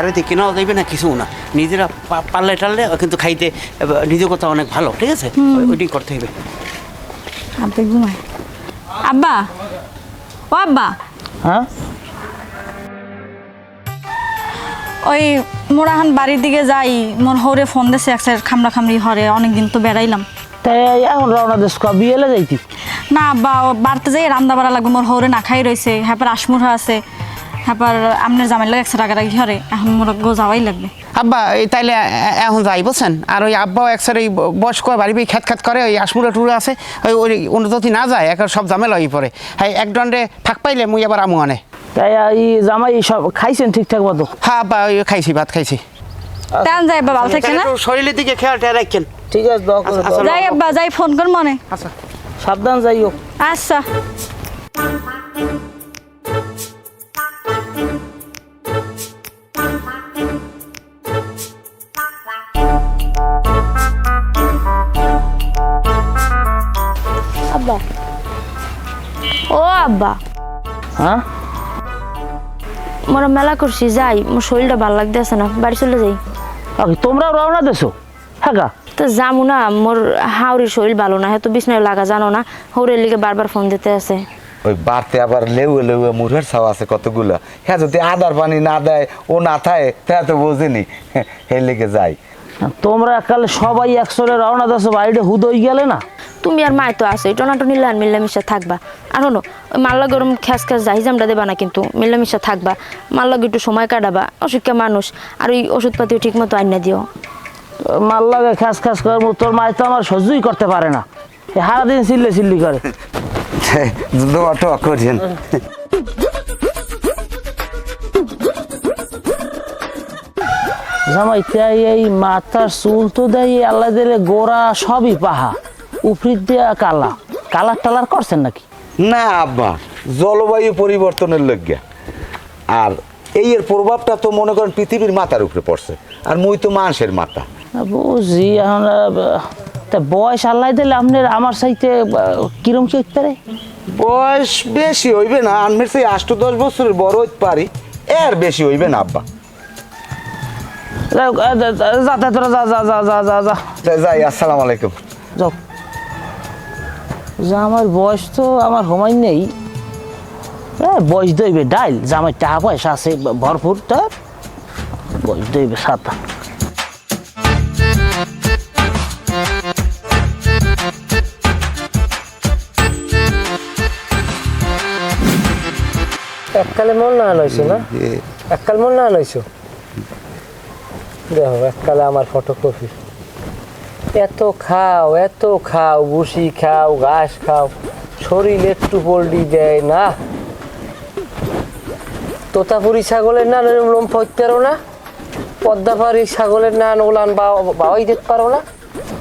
বাইরে থেকে কেনাও যাইবে না কিছু না, নিজেরা পারলে টাললে কিন্তু খাইতে নিজের কথা অনেক ভালো, ঠিক আছে? ওইটাই করতে হবে। আব্বা ঘুমায়। আব্বা, ও আব্বা, হ্যাঁ ওই মোরাহান বাড়ির দিকে যাই, মোর হরে ফোন দিছে এক সাইড খামড়া খামড়ি হরে, অনেকদিন তো বেড়াইলাম। তাই এখন রওনা দেশ বিয়েলে যাইতি? না আব্বা, বাড়তে যাই রান্না বাড়া লাগবে, মোর হরে না খাই রয়েছে, হ্যাঁ আসমুরা আছে, হ্যাঁ আপনার জামাই লাগে একশো টাকা রাখি হরে, এখন মোর গো যাওয়াই লাগবে। আব্বা তাইলে এখন যাই বুঝছেন, আর ওই আব্বাও একসাথে ওই বয়স্ক বাড়ি খ্যাত খ্যাত করে, ওই আসমুরা টুরা আছে, ওই ওই উন্নতি না যায় এখন সব ঝামেলা হয়ে পড়ে। হ্যাঁ এক দণ্ডে ফাঁক পাইলে মুই আবার আমু আনে। তাই এই জামাই সব খাইছেন ঠিকঠাক মতো? হ্যাঁ আব্বা ওই খাইছি, ভাত খাইছি। তেন যাই আব্বা, ভালো থাকছে না? শরীরের দিকে খেয়ালটা রাখছেন। ঠিক আছে, যাই আব্বা, যাই ফোন কর মনে। আচ্ছা সাবধান যাইও। আচ্ছা। আব্বা, ও আব্বা, হ্যাঁ মোরা মেলা করছি, যাই, মোর শরীরটা ভালো লাগতেছে না, বাড়ি চলে যাই। তোমরাও রওনা দেছো? হ্যাঁ তো যামু না, মোর হাওড়ির শরীর ভালো না, হয়তো বিছনায় লাগা জানো না, হৌরের লিগে বারবার ফোন দিতে আছে। ওই বাড়তে আবার লেউয়ে লেউয়ে মুড়ের ছাওয়া আছে কতগুলো, হ্যাঁ যদি আদার পানি না দেয় ও না থাকে তা তো বোঝেনি, এর লেগে যাই। তোমরা একালে সবাই একসরে রওনা দেছো, বাড়িটা হুদ হয়ে গেলে না? তুমি আর মায় তো আছো, টনাটনি লান মিল্লামিশা থাকবা। আর শোনো, ওই মাল্লা গরম খ্যাস খ্যাস জাহিজামটা দেবা না, কিন্তু মিল্লামিশা থাকবা, মাল্লাকে একটু সময় কাটাবা, অসুখা মানুষ, আর ওই ওষুধপাতিও ঠিক মতো আইনা দিও। মাল লাগে খ্যাস খ্যাস করে, তোর মায় তো আমার সহ্যই করতে পারে না, সারাদিন চিল্লে চিল্লি করে। দোয়া টোয়া করছেন। জামাই তাই এই মাথার চুল তো দেয় আল্লাহ দিলে গোড়া সবই পাহা, উপরি দিয়া কালা, কালার টালার করছেন নাকি? না আব্বা, জলবায়ু পরিবর্তনের লজ্ঞা, আর এই এর প্রভাবটা তো মনে করেন পৃথিবীর মাথার উপরে পড়ছে, আর মুই তো মানুষের মাথা। বুঝি এখন তা বয়স আল্লাহ দিলে আপনার আমার চাইতে কিরম কি হইতে পারে? বয়স বেশি হইবে না, আনমের সেই 8-10 বছরের বড় হইতে পারি, এর বেশি হইবে না আব্বা। যাতে তোরা যা যা যা যা যা যা যাই, আসসালামু আলাইকুম। যাও যা, আমার বয়স তো আমার হোমাই নেই, বয়স দইবে ডাইল, জামাই টাকা পয়সা আছে ভরপুর, তার বয়স দইবে সাতা। এককালে মন না লইছো না, এককাল মন না লইছো, দেখো এককালে আমার ফটোকপি, এত খাও, ভুসি খাও, ঘাস খাও, শরীর একটু পোল্ট্রি দেয় না। তোতাপুরি ছাগলের নান লোম পড়তে পারো না, পদ্মাপাড়ি ছাগলের নান ওলান বাওয়াই দিতে পারো না।